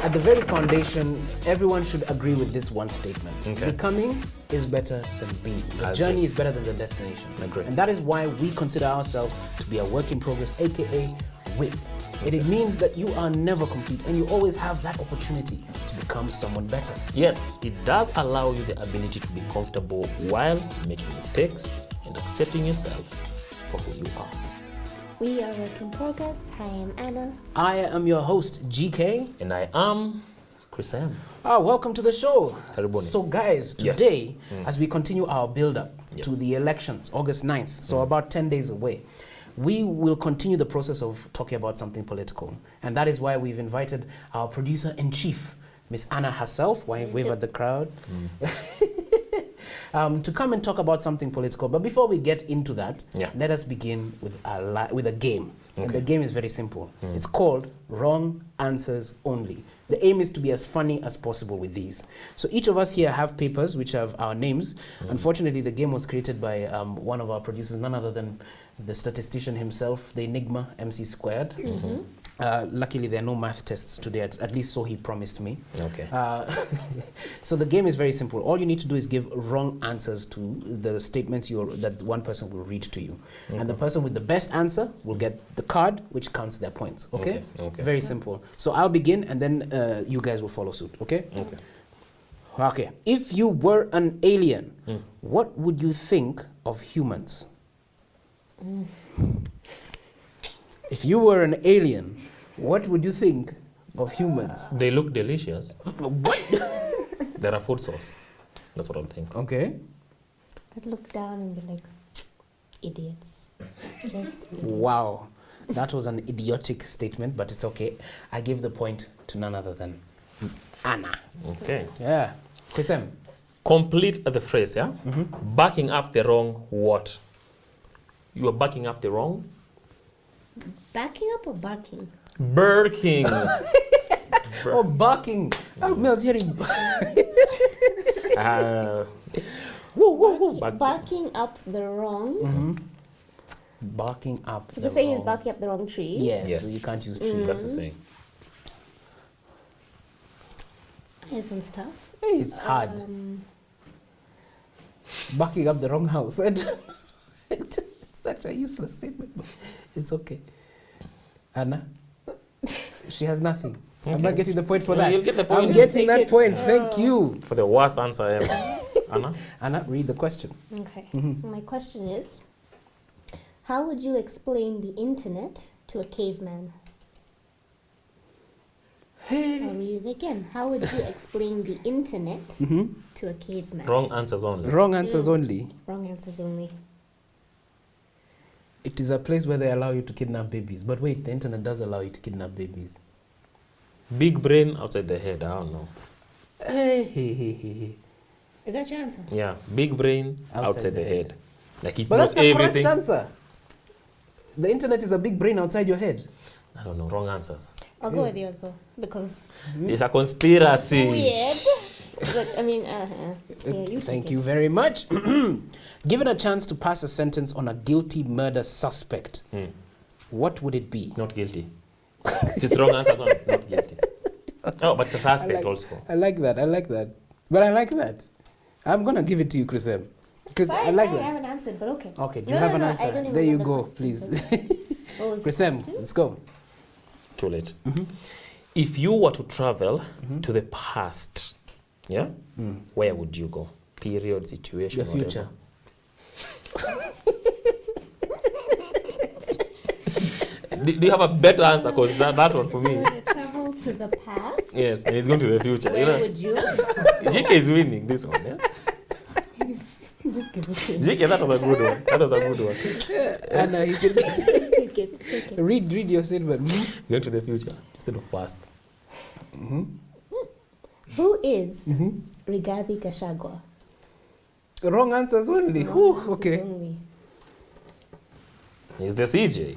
At the very foundation, everyone should agree with this one statement. Okay. Becoming is better than being. The journey is better than the destination. Agree. And that is why we consider ourselves to be a work in progress, aka WIP. And it means that you are never complete and you always have that opportunity to become someone better. Yes, it does allow you the ability to be comfortable while making mistakes and accepting yourself for who you are. We are work in progress. I am Anna. I am your host, GK. And I am Chris M. Welcome to the show. Karibuni. So guys, today, as we continue our build-up to the elections, August 9th, so about 10 days away, we will continue the process of talking about something political. And that is why we've invited our producer-in-chief, Miss Anna herself, wave at the crowd, to come and talk about something political. But before we get into that, let us begin with a game. Okay. And the game is very simple. It's called Wrong Answers Only. The aim is to be as funny as possible with these. So each of us here have papers which have our names. Unfortunately, the game was created by one of our producers, none other than the statistician himself, the Enigma, MC Squared. Luckily, there are no math tests today, at least so he promised me. Okay. So the game is very simple. All you need to do is give wrong answers to the statements that one person will read to you. And the person with the best answer will get the card, which counts their points. Okay? Okay. Very simple. So I'll begin, and then you guys will follow suit. Okay? Okay. Okay. If you were an alien, what would you think of humans? If you were an alien, what would you think of humans? They look delicious. What? They're a food source. That's what I'm thinking. Okay. I'd look down and be like, idiots. Just idiots. Wow. That was an idiotic statement, but it's okay. I give the point to none other than Anna. Okay. Yeah. Chris M. Complete the phrase, yeah? Backing up the wrong what? You are backing up the wrong? Backing up or barking? Barking. Oh, barking. I was hearing. Barking up the wrong. Barking up. So the saying is barking up the wrong tree. Yes. So you can't use tree. That's the saying. This one's tough. Hey, it's hard. Barking up the wrong house. It's such a useless statement, but it's okay. Anna? She has nothing. Okay. I'm not getting the point for that. You'll get the point. I'm getting that point. Thank you. For the worst answer ever. Anna? Anna, read the question. Okay. So my question is, how would you explain the internet to a caveman? I'll read it again. How would you explain the internet to a caveman? Wrong answers only. Wrong answers only. Wrong answers only. It is a place where they allow you to kidnap babies. But wait, the internet does allow you to kidnap babies. Big brain outside the head. I don't know. Hey. Is that your answer? Yeah, big brain outside the head. Like it But knows that's the everything. correct answer. The internet is a big brain outside your head. I don't know. Wrong answers. I'll go with yours though, because It's a conspiracy. weird. But I mean, yeah, you Thank you very much. Given a chance to pass a sentence on a guilty murder suspect, what would it be? Not guilty. Just wrong answers only. Not guilty. Oh, but it's a suspect also. I like that. But I like that. I'm going to give it to you, Chris M. Chris, I like I that. haven't answered, but okay. Okay, do you have an I answer? don't even There you know the go, question, please. What was Chris the M, question? let's go. Too late. If you were to travel to the past, where would you go? Period, situation, The future. do you have a better answer? Because that one for me. When you travel to the past, Yes, and it's going to the future. where would you? JK is winning this one, yeah? Just give it to him. JK, that was a good one. And you can Take it. read your statement. Going to the future instead of past. Who is Rigathi Gachagua? Wrong answers only. Ooh, okay. Only. He's the CJ.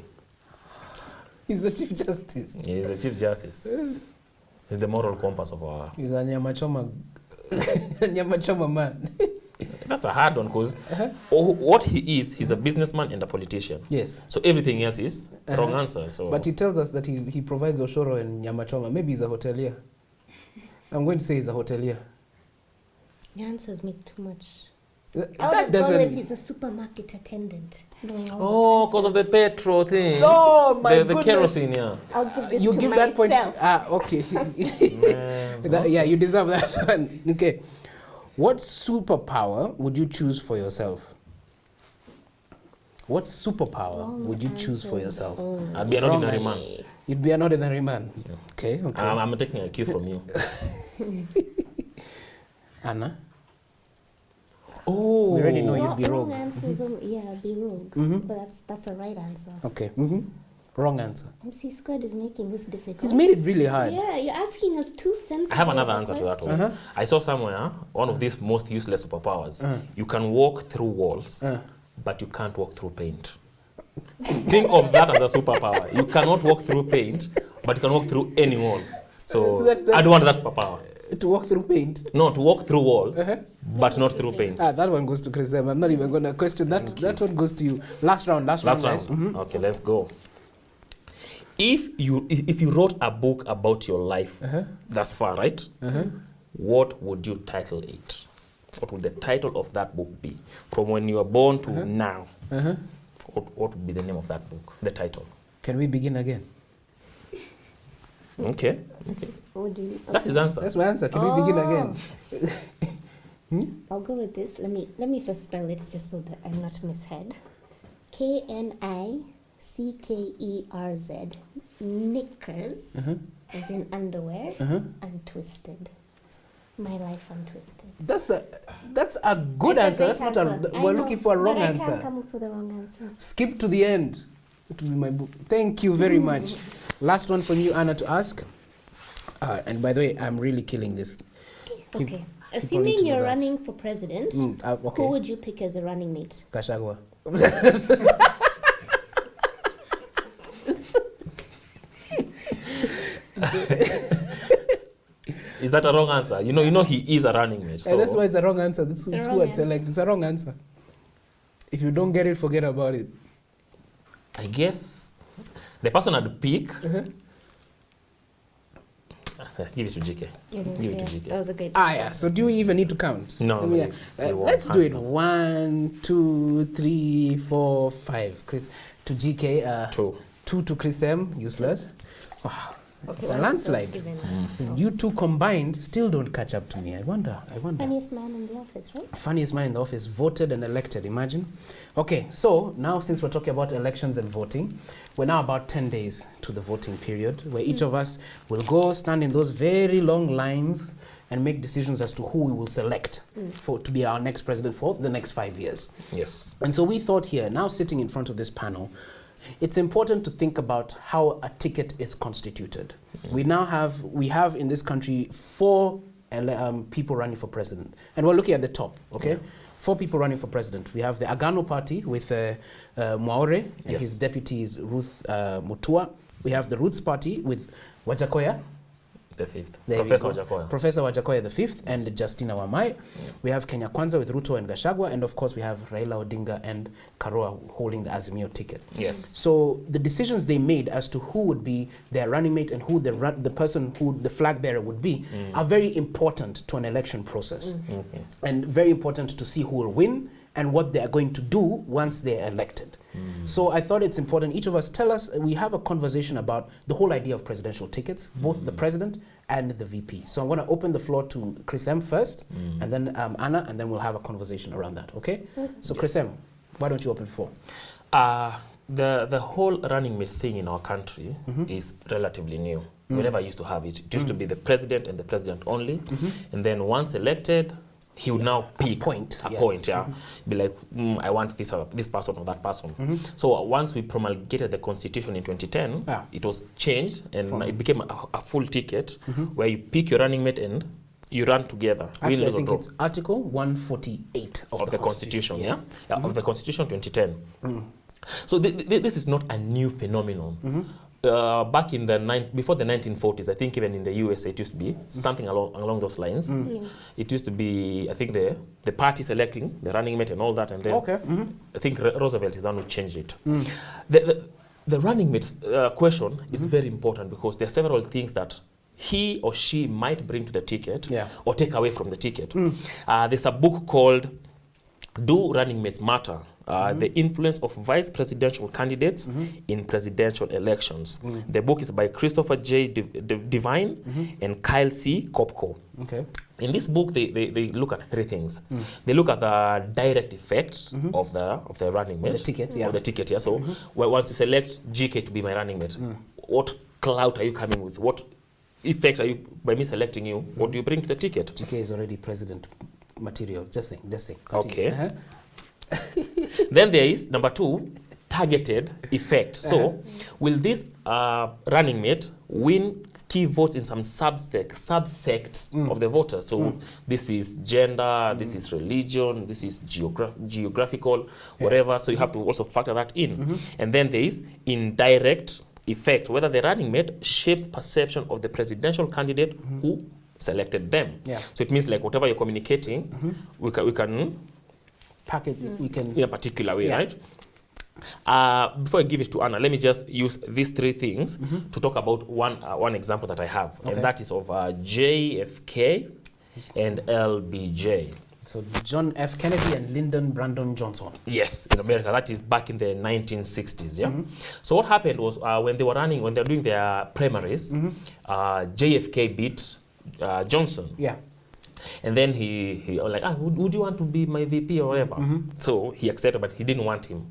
He's the Chief Justice. He's the Chief Justice. He's the moral compass of our... He's a Nyamachoma man. That's a hard one because what he is, he's a businessman and a politician. Yes. So everything else is wrong answer. So But he tells us that he provides Oshoro and Nyamachoma. Maybe he's a hotelier. I'm going to say he's a hotelier. Your answers make too much. That doesn't. He's a supermarket attendant. Oh, because of the petrol thing. Oh my the goodness. kerosene, yeah. I'll give this You to give myself. that point. Okay. Yeah, you deserve that one. Okay. What superpower would you choose for yourself? What superpower would you choose for yourself? I'd be an ordinary man. You'd be an ordinary man. Yeah. Okay. I'm taking a cue from you. Anna? Oh. We already know you'd be wrong rogue. answer is be rogue. But that's a right answer. Okay. Wrong answer. MC Squared is making this difficult. He's made it really hard. Yeah, you're asking us too sensitive. I have another answer to that one. I saw somewhere one of these most useless superpowers. You can walk through walls, but you can't walk through paint. Think of that as a superpower. You cannot walk through paint, but you can walk through any wall. So I don't want that superpower. To walk through paint? No, to walk through walls, but not through paint. That one goes to Chris. I'm not even going to question that. That one goes to you. Last round. Guys. Okay, let's go. If you wrote a book about your life thus far, right? What would you title it? What would the title of that book be? From when you were born to now. What would be the name of that book? The title. Can we begin again? Okay. That's his answer. That's my answer. Can we begin again? I'll go with this. Let me first spell it just so that I'm not mishead. KNICKERZ. Knickers, as in underwear, untwisted. My life untwisted. That's a good answer. That's not a. We're looking for a wrong answer. I can't come up with a wrong answer. Skip to the end. It will be my book. Thank you very much. Last one from you, Anna, to ask. And by the way, I'm really killing this. Okay. Assuming you're running for president, who would you pick as a running mate? Gachagua. Is that a wrong answer? You know he is a running mate. So that's why it's a wrong answer. It's a wrong answer. If you don't get it, forget about it. I guess the person I'd pick. Give it to GK. Give it to GK. That was a good. Yeah. So do we even need to count? No. Let's do it. 1, 2, 3, 4, 5. Chris to GK. 2 to Chris M. Useless. Wow. Okay, it's a landslide. You two combined still don't catch up to me. I wonder. Funniest man in the office, right? Funniest man in the office, voted and elected, imagine. Okay, so now since we're talking about elections and voting, we're now about 10 days to the voting period, where each of us will go stand in those very long lines and make decisions as to who we will select to be our next president for the next 5 years. Yes. And so we thought here, now sitting in front of this panel, it's important to think about how a ticket is constituted. We have in this country 4 people running for president. And we're looking at the top, okay? 4 people running for president. We have the Agano Party with Mwaure, and his deputy is Ruth Mutua. We have the Roots Party with Wajakoya, the 5th. Professor Wajakoya the 5th, and Justina Wamai. We have Kenya Kwanza with Ruto and Gachagua, and of course we have Raila Odinga and Karua holding the Azimio ticket. Yes. So the decisions they made as to who would be their running mate and who the person who the flag bearer would be are very important to an election process, and very important to see who will win and what they are going to do once they're elected. So I thought it's important, each of us tell us, we have a conversation about the whole idea of presidential tickets, both the president and the VP. So I'm going to open the floor to Chris M first, and then Anna, and then we'll have a conversation around that, okay? So Chris M, why don't you open the floor? The whole running mate thing in our country is relatively new. We never used to have it. It used to be the president and the president only, and then once elected, he would now pick a point, be like, I want this person or that person. So once we promulgated the constitution in 2010, it was changed and it became a full ticket where you pick your running mate and you run together. Actually, I think it's Article 148 of the Constitution. Of the Constitution 2010. So this is not a new phenomenon. Back in before the 1940s, I think even in the USA it used to be something along those lines. It used to be, I think, the party selecting the running mate and all that, and then I think Roosevelt is the one who changed it. The running mate question is very important because there are several things that he or she might bring to the ticket Yeah. or take away from the ticket. There's a book called Do Running Mates Matter? The Influence of Vice Presidential Candidates in Presidential Elections. The book is by Christopher J. Devine and Kyle C. Kopko. Okay. In this book, they look at three things. They look at the direct effects of the running mate. The ticket, yeah. Of the ticket, yeah. So once you select GK to be my running mate, what clout are you coming with? What effect are you, by me selecting you, what do you bring to the ticket? GK is already president material. Just saying. Continue. Okay. Then there is, number 2, targeted effect. So, will this running mate win key votes in some subsects of the voters? So, this is gender, this is religion, this is geographical, whatever. So, you have to also factor that in. And then there is indirect effect, whether the running mate shapes perception of the presidential candidate who selected them. Yeah. So, it means like whatever you're communicating, we can Package, we can... in a particular way, right? Before I give it to Anna, let me just use these 3 things to talk about one example that I have, and that is of JFK and LBJ. So John F. Kennedy and Lyndon Brandon Johnson. Yes, in America. That is back in the 1960s, yeah? So what happened was when they were doing their primaries, JFK beat Johnson. Yeah. And then he was like, would you want to be my VP or whatever? So he accepted, but he didn't want him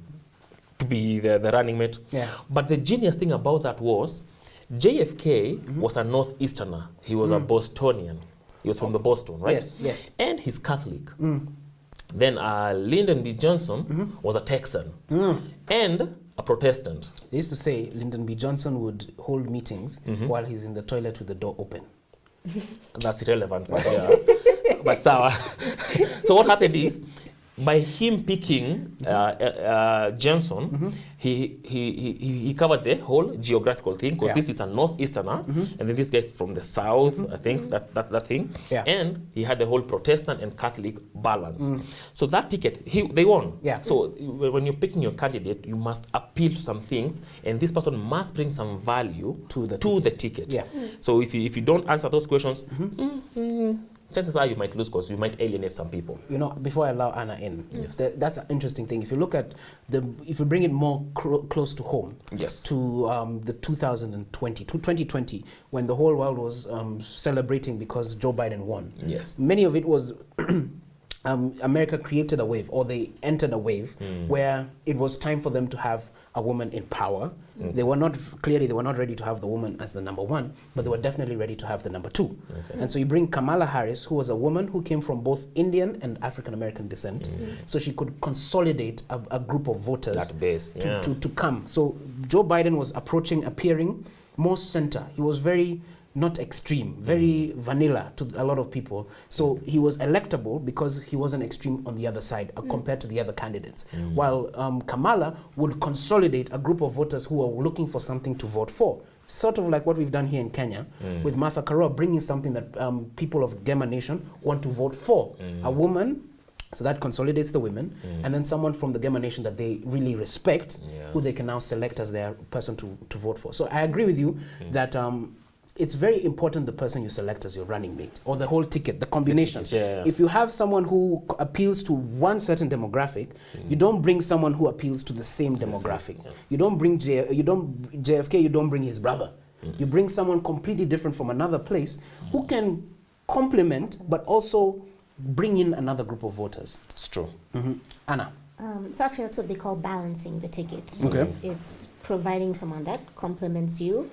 to be the running mate. Yeah. But the genius thing about that was JFK was a Northeasterner. He was a Bostonian. He was from the Boston, right? Yes, yes. And he's Catholic. Then Lyndon B. Johnson was a Texan and a Protestant. They used to say Lyndon B. Johnson would hold meetings while he's in the toilet with the door open. That's irrelevant, but yeah. But sour. So what happened is, by him picking Johnson, he covered the whole geographical thing, because this is a Northeasterner, and then this guy is from the South, I think, that thing. Yeah. And he had the whole Protestant and Catholic balance. So that ticket, they won. Yeah. So when you're picking your candidate, you must appeal to some things, and this person must bring some value to the ticket. Yeah. So if you don't answer those questions, chances are you might lose, because you might alienate some people. You know, before I allow Anna in, that's an interesting thing. If you look at if you bring it more close to home, to the 2020, when the whole world was celebrating because Joe Biden won. Yes. Many of it was America created a wave, or they entered a wave where it was time for them to have a woman in power. They were not ready to have the woman as the number 1, but they were definitely ready to have the number 2. Okay. And so you bring Kamala Harris, who was a woman who came from both Indian and African American descent, so she could consolidate a group of voters that base, to come. So Joe Biden was appearing more center. He was very not extreme, very vanilla to a lot of people. So he was electable because he wasn't extreme on the other side compared to the other candidates. While Kamala would consolidate a group of voters who are looking for something to vote for. Sort of like what we've done here in Kenya with Martha Karua, bringing something that people of Gema Nation want to vote for. A woman, so that consolidates the women, and then someone from the Gema Nation that they really respect, who they can now select as their person to vote for. So I agree with you that it's very important the person you select as your running mate, or the whole ticket, the combination. If you have someone who appeals to one certain demographic, you don't bring someone who appeals to the same demographic. You don't bring JFK, you don't bring his brother. You bring someone completely different from another place who can complement but also bring in another group of voters. It's true. Anna. So actually that's what they call balancing the ticket. Okay. It's providing someone that complements you.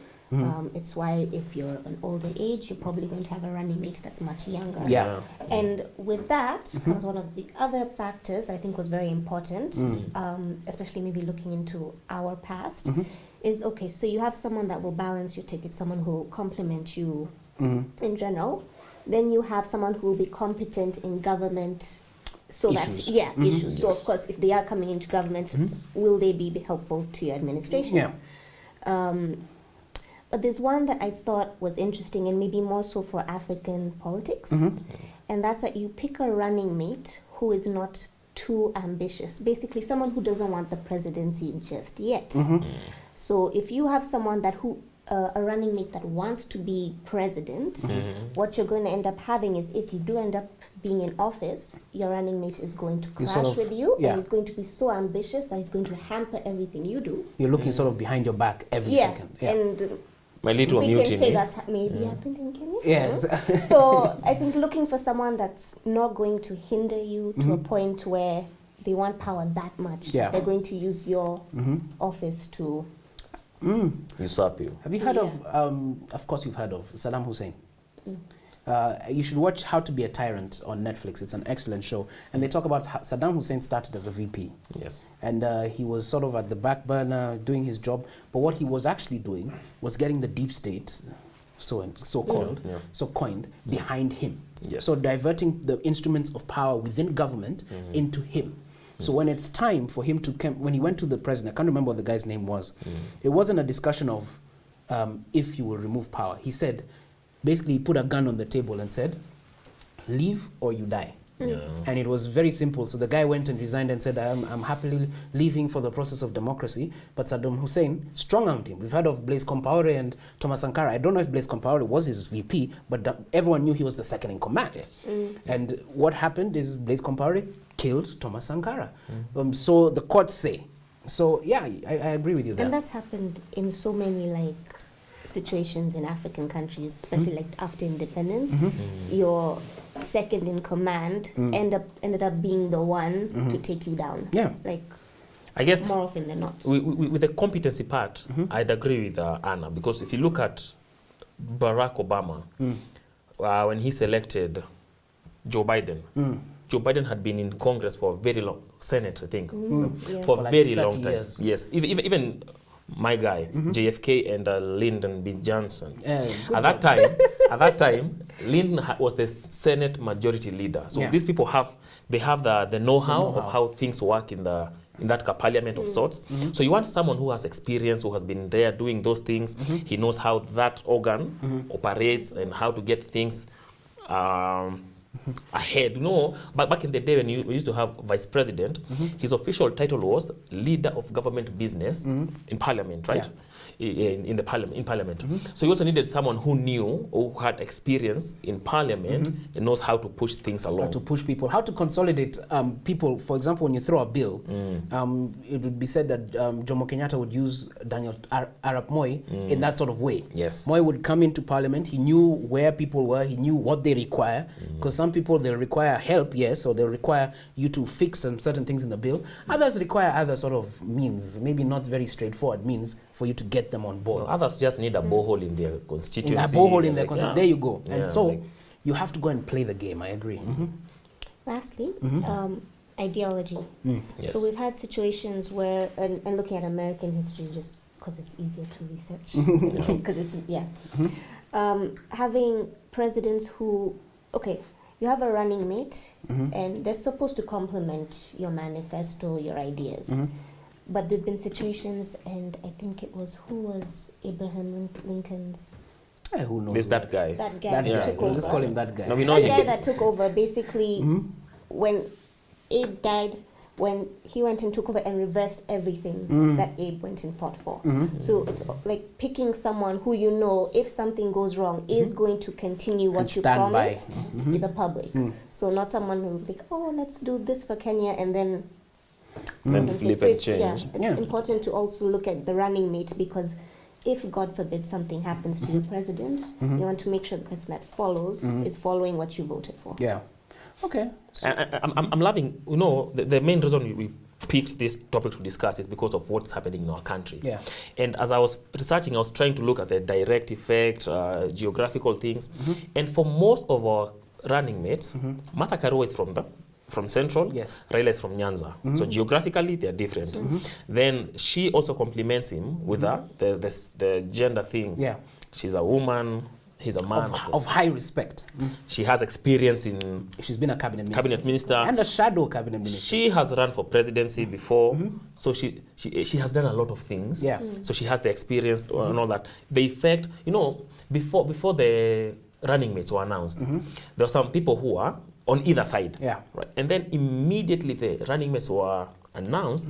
It's why if you're an older age, you're probably going to have a running mate that's much younger. Yeah. And with that comes one of the other factors that I think was very important, especially maybe looking into our past, is, okay, so you have someone that will balance your ticket, someone who will complement you in general. Then you have someone who will be competent in government. So issues. that's, issues. So of course, if they are coming into government, will they be helpful to your administration? Yeah. But there's one that I thought was interesting, and maybe more so for African politics, and that's that you pick a running mate who is not too ambitious. Basically, someone who doesn't want the presidency just yet. So if you have someone a running mate that wants to be president, what you're going to end up having is, if you do end up being in office, your running mate is going to clash with you, and he's going to be so ambitious that he's going to hamper everything you do. You're looking sort of behind your back every second. And my little we mutiny. can say that's maybe happened in Kenya. Yes. So I think looking for someone that's not going to hinder you to a point where they want power that much. They're going to use your office to usurp you. Have you heard of course you've heard of Saddam Hussein? You should watch How to Be a Tyrant on Netflix. It's an excellent show. And they talk about how Saddam Hussein started as a VP. Yes. And he was sort of at the back burner doing his job. But what he was actually doing was getting the deep state, so coined, behind him. Yes. So diverting the instruments of power within government into him. So when it's time for him to come, when he went to the president, I can't remember what the guy's name was, it wasn't a discussion of if you will remove power. He said, basically he put a gun on the table and said, leave or you die. And it was very simple. So the guy went and resigned and said, I'm happily leaving for the process of democracy. But Saddam Hussein strong-armed him. We've heard of Blaise Compaoré and Thomas Sankara. I don't know if Blaise Compaoré was his VP, but everyone knew he was the second in command. Yes. And what happened is Blaise Compaoré killed Thomas Sankara. So the courts say. So yeah, I agree with you there. And that's happened in so many situations in African countries, especially after independence. Your second in command ended up being the one to take you down. Yeah. I guess more often than not. With the competency part, I'd agree with Anna, because if you look at Barack Obama, when he selected Joe Biden, Joe Biden had been in Congress for a very long, Senate, I think, for a very long time. Years. Yes, even my guy, JFK and Lyndon B. Johnson. At that time, Lyndon was the Senate majority leader. So these people have the know-how of how things work in that parliament of sorts. So you want someone who has experience, who has been there doing those things. He knows how that organ operates and how to get things ahead. But back in the day when we used to have vice president, his official title was leader of government business in parliament, right? In parliament. So you also needed someone who knew or who had experience in parliament and knows how to push things along. How to push people, how to consolidate people. For example, when you throw a bill, it would be said that Jomo Kenyatta would use Daniel Arap Moi in that sort of way. Yes. Moi would come into parliament, he knew where people were, he knew what they require, because some people, they'll require help, yes, or they'll require you to fix certain things in the bill. Others require other sort of means, maybe not very straightforward means, for you to get them on board. Others just need a borehole in their constituency. A borehole in their constituency. There you go. And so you have to go and play the game. I agree. Lastly, ideology. Yes. So we've had situations where, and looking at American history, just because it's easier to research, because it's having presidents who, you have a running mate, and they're supposed to complement your manifesto, your ideas. But there've been situations, and I think it was, who was Abraham Lincoln's? Who knows? There's that guy. That guy that took we'll over. just call him that guy. No, we know That him. guy that took over, basically, when Abe died, when he went and took over and reversed everything that Abe went and fought for. So it's like picking someone who you know, if something goes wrong, is going to continue what you promised in the public. So not someone who like, let's do this for Kenya and then flip and change. It's important to also look at the running mate, because if, God forbid, something happens to the president, you want to make sure the person that follows is following what you voted for. Yeah. Okay. So I'm loving, the main reason we picked this topic to discuss is because of what's happening in our country. Yeah. And as I was researching, I was trying to look at the direct effect, geographical things. And for most of our running mates, Martha Karua is from Central, Raila is from Nyanza. So geographically, they're different. Then she also complements him with the gender thing. Yeah. She's a woman, he's a man. Of high respect. She has experience in... She's been a cabinet minister. And a shadow cabinet minister. She has run for presidency before. So she has done a lot of things. Yeah. So she has the experience and all that. The effect, before the running mates were announced, there were some people who are on either side. Yeah. Right. And then immediately the running mates were announced,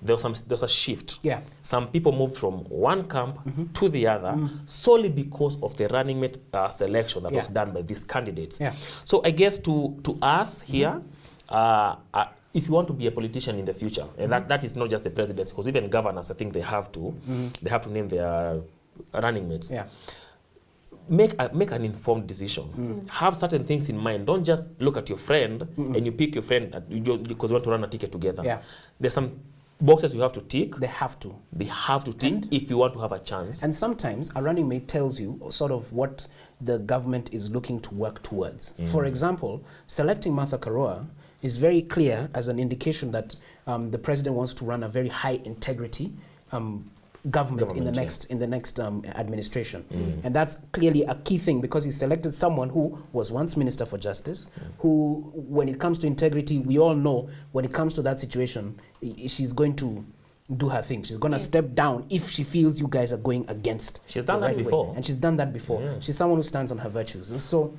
there was a shift. Yeah. Some people moved from one camp to the other solely because of the running mate selection that was done by these candidates. Yeah. So I guess to us here, if you want to be a politician in the future, and that is not just the presidency, because even governors, I think they have to name their running mates. Yeah. Make an informed decision. Have certain things in mind. Don't just look at your friend and you pick your friend because you want to run a ticket together. Yeah. There's some boxes you have to tick. They have to. They have to tick if you want to have a chance. And sometimes a running mate tells you sort of what the government is looking to work towards. For example, selecting Martha Karua is very clear as an indication that the president wants to run a very high integrity government in the next administration. And that's clearly a key thing, because he selected someone who was once Minister for Justice, who, when it comes to integrity, we all know when it comes to that situation, she's going to do her thing. She's going to step down if she feels you guys are going against. She's done that before. And she's done that before. She's someone who stands on her virtues. So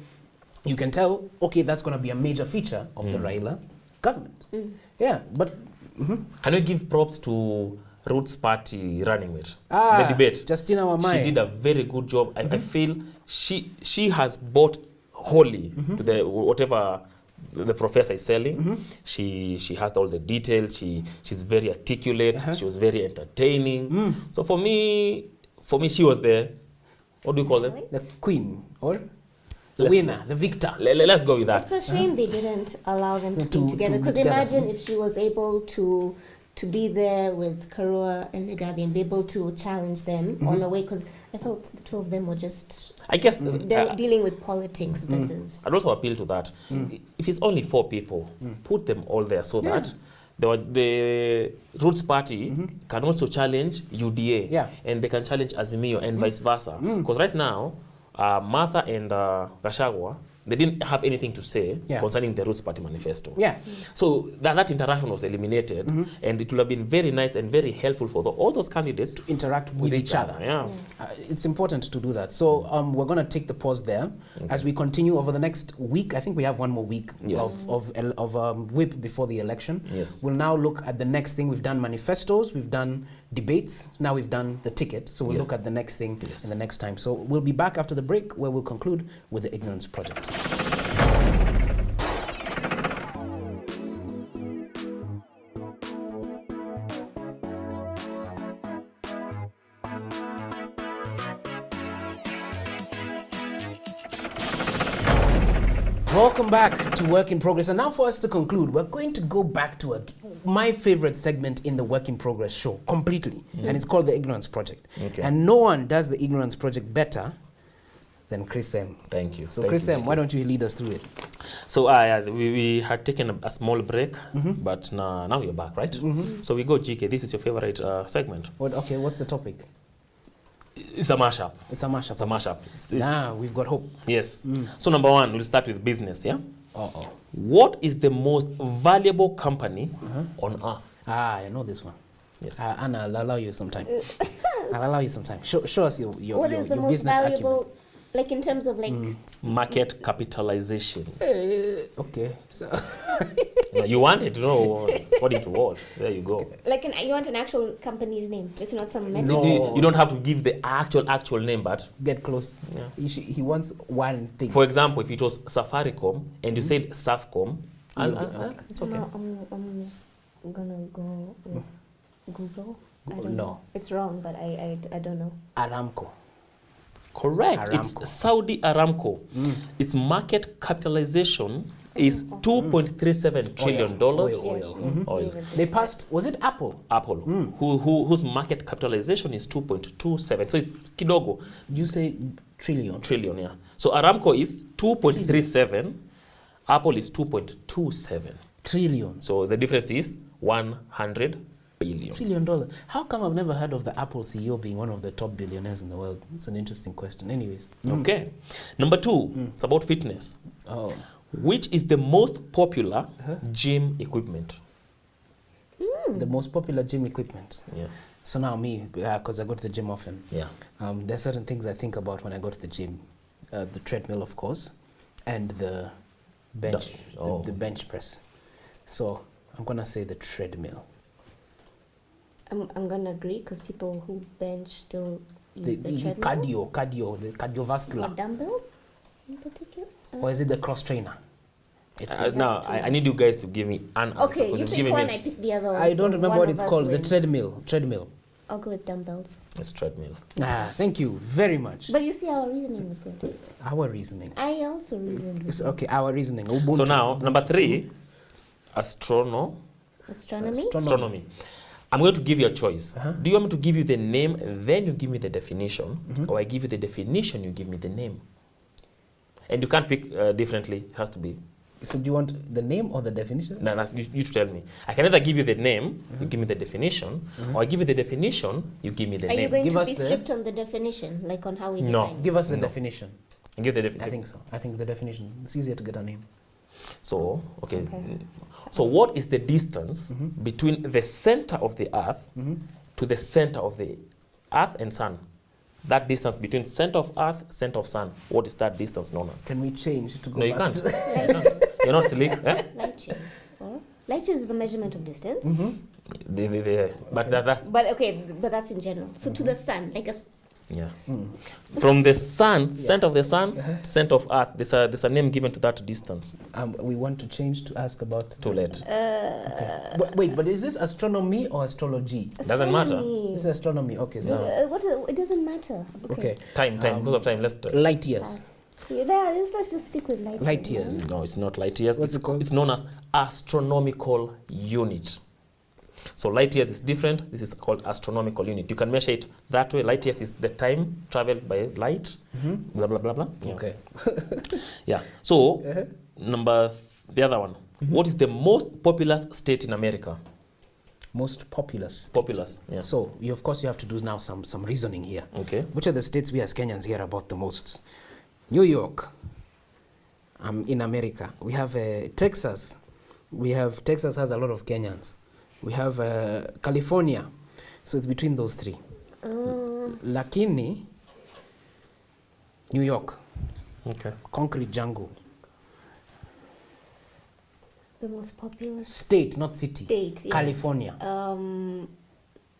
you can tell, okay, that's going to be a major feature of the Raila government. Yeah, but... Can you give props to Roots Party running mate? The debate. Justina Wamai. She did a very good job. I feel she has bought wholly to the whatever the professor is selling. She has all the details. She's very articulate. She was very entertaining. So for me she was the, what do you call them? The queen or the winner, the victor. Let's go with that. It's a shame they didn't allow them to be together, because imagine if she was able to be there with Karua and Rigathi and be able to challenge them on the way, because I felt the two of them were just, I guess dealing with politics versus... I'd also appeal to that. If it's only 4 people, put them all there so that the Roots Party can also challenge UDA, and they can challenge Azimio and vice versa. Because right now, Martha and Gachagua, they didn't have anything to say concerning the Roots Party manifesto. So that interaction was eliminated, and it would have been very nice and very helpful for all those candidates to interact with each other. It's important to do that. So we're going to take the pause there as we continue over the next week. I think we have one more week of whip before the election. We'll now look at the next thing. We've done manifestos, we've done debates, now we've done the ticket. So we'll look at the next thing in the next time. So we'll be back after the break, where we'll conclude with the Ignorance Project. Welcome back to Work in Progress. And now for us to conclude, we're going to go back to my favorite segment in the Work in Progress show completely. And it's called the Ignorance Project. And no one does the Ignorance Project better than Chris M. Thank you. So Chris M, why don't you lead us through it? So we had taken a small break, but now you're back, right? So we go GK. This is your favorite segment. Okay, what's the topic? It's a mashup. It's a mashup. It's a mashup. We've got hope. Yes. So number 1, we'll start with business, yeah? What is the most valuable company on earth? I know this one. Yes. Anna, I'll allow you some time. I'll allow you some time. Show us your what is the most business valuable acumen. Like in terms of like market capitalization. Okay. So no, you wanted to know what it was. There you go. like you want an actual company's name. It's not some meta. No. You don't have to give the actual name, but get close. Yeah. He wants one thing. For example, if it was Safaricom and you said Safcom, it's okay. No, I'm just gonna go with Google. I don't No. know. It's wrong, but I don't know. Aramco. Correct. Aramco. It's Saudi Aramco. Its market capitalization is $2.37 trillion. Oil. They passed, was it Apple? Apple, whose market capitalization is 2.27. So it's kidogo. You say trillion? Trillion, yeah. So Aramco is 2.37. Apple is 2.27. Trillion. So the difference is 100 billion. $1 trillion. How come I've never heard of the Apple CEO being one of the top billionaires in the world? It's an interesting question. Anyways. Okay. Number 2, it's about fitness. Oh. Which is the most popular gym equipment? The most popular gym equipment. Yeah. So now me, because I go to the gym often. Yeah. There are certain things I think about when I go to the gym. The treadmill, of course, and the bench, the bench press. So I'm gonna say the treadmill. I'm gonna agree because people who bench still use the The treadmill. the cardiovascular. Or dumbbells in particular. Or is it the cross trainer? Now, I need you guys to give me an answer. Okay, 'cause you you've pick given one, me- I pick the other one. I don't so remember one what of it's us called. wins. The treadmill. I'll go with dumbbells. It's treadmill. Thank you very much. But you see, our reasoning was good. Our reasoning. I also reasoned with Okay, our reasoning. So Ubuntu. now, number 3, astronomy. astronomy. I'm going to give you a choice. Do you want me to give you the name, then you give me the definition, or I give you the definition, you give me the name? And you can't pick differently. It has to be. So do you want the name or the definition? No, you tell me. I can either give you the name, you give me the definition, or I give you the definition, you give me the Are you name. going Give to us be the- strict on the definition, like on how we No. define? Give us the No. definition. I give the I definition. think so. I think the definition. It's easier to get a name. So, okay. Okay. So what is the distance between the center of the earth to the center of the earth and sun? That distance between center of earth, center of sun. What is that distance known as? Can we change to go No, you back can't. to- You're not slick. Eh? Light years. Or light years is the measurement of distance. But that's But okay, but that's in general. So to the sun, like yeah. From the sun, center of the sun, center of earth. There's a name given to that distance. We want to change to ask about... Too late. Wait, but is this astronomy or astrology? Doesn't matter. astronomy. This is astronomy. Okay, so... It doesn't matter. Okay. Time. Because of time. Let's. Light years. Let's just stick with light. Light years. No, it's not light years. What's it called? It's known as astronomical unit. So light years is different. This is called astronomical unit. You can measure it that way. Light years is the time traveled by light. Blah blah blah blah. Yeah. Okay. Yeah. So the other one. What is the most populous state in America? Most populous. Populous. Yeah. So, of course, you have to do now some reasoning here. Okay. Which are the states we as Kenyans hear about the most? New York. In America. We have Texas. Texas has a lot of Kenyans. We have California. So it's between those three. Lakini, New York. Okay. Concrete jungle. The most populous State, not city. state. Yeah. California.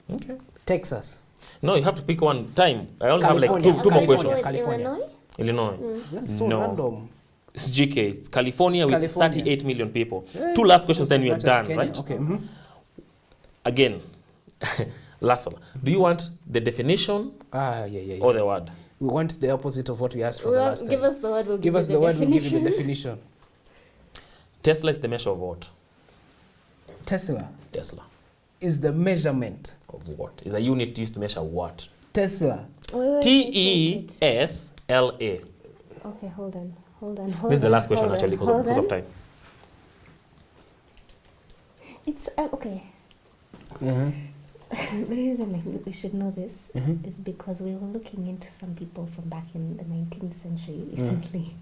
Okay. Texas. No, you have to pick one time. I only have like California. two more California. questions. California. Illinois? Illinois. That's so No. random. It's GK. It's California with California. 38 million people. Two last questions, then we are As much as done, Kenya. right? Okay. Again, last one. Do you want the definition Yeah. or the word? We want the opposite of what we asked for the Well, last give time. us the word. We'll Give you us the word, we'll give you the definition. definition. Tesla is the measure of what? Tesla Tesla. is the measurement. Of what? Is a unit used to measure what? Tesla. Wait. Tesla. Okay, hold on. This is the last question actually because of time. It's okay. Uh-huh. The reason we should know this is because we were looking into some people from back in the 19th century recently.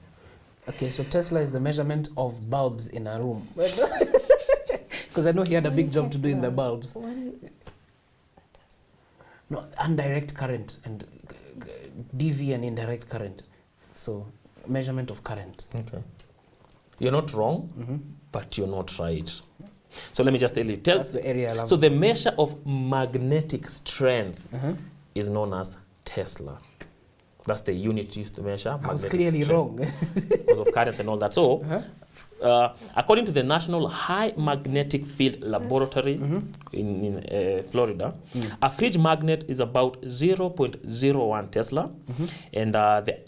Okay, so Tesla is the measurement of bulbs in a room. Because I know he had a big job to do in the bulbs. No, indirect current and DV and indirect current. So measurement of current. Okay. You're not wrong, but you're not right. So let me just tell you. That's the area I love. So the measure of magnetic strength is known as Tesla. That's the unit used to measure I was magnetic clearly strength wrong. because of currents and all that. So, according to the National High Magnetic Field Laboratory in Florida, a fridge magnet is about 0.01 Tesla, and the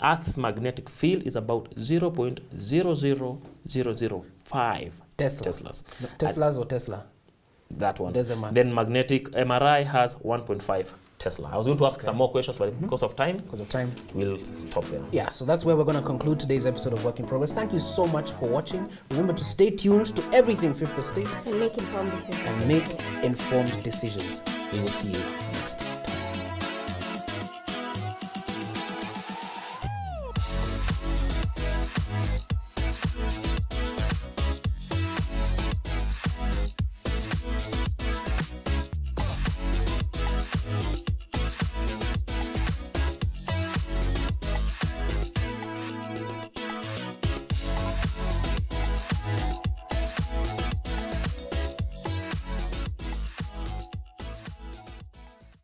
Earth's magnetic field is about 0.00005 Teslas. Teslas or Tesla? That one. Doesn't matter. Then magnetic MRI has 1.5 Tesla. I was going to ask some more questions, but because of time, we'll stop there. Yeah, so that's where we're going to conclude today's episode of Work in Progress. Thank you so much for watching. Remember to stay tuned to everything Fifth Estate And make informed decisions. and make informed decisions. We will see you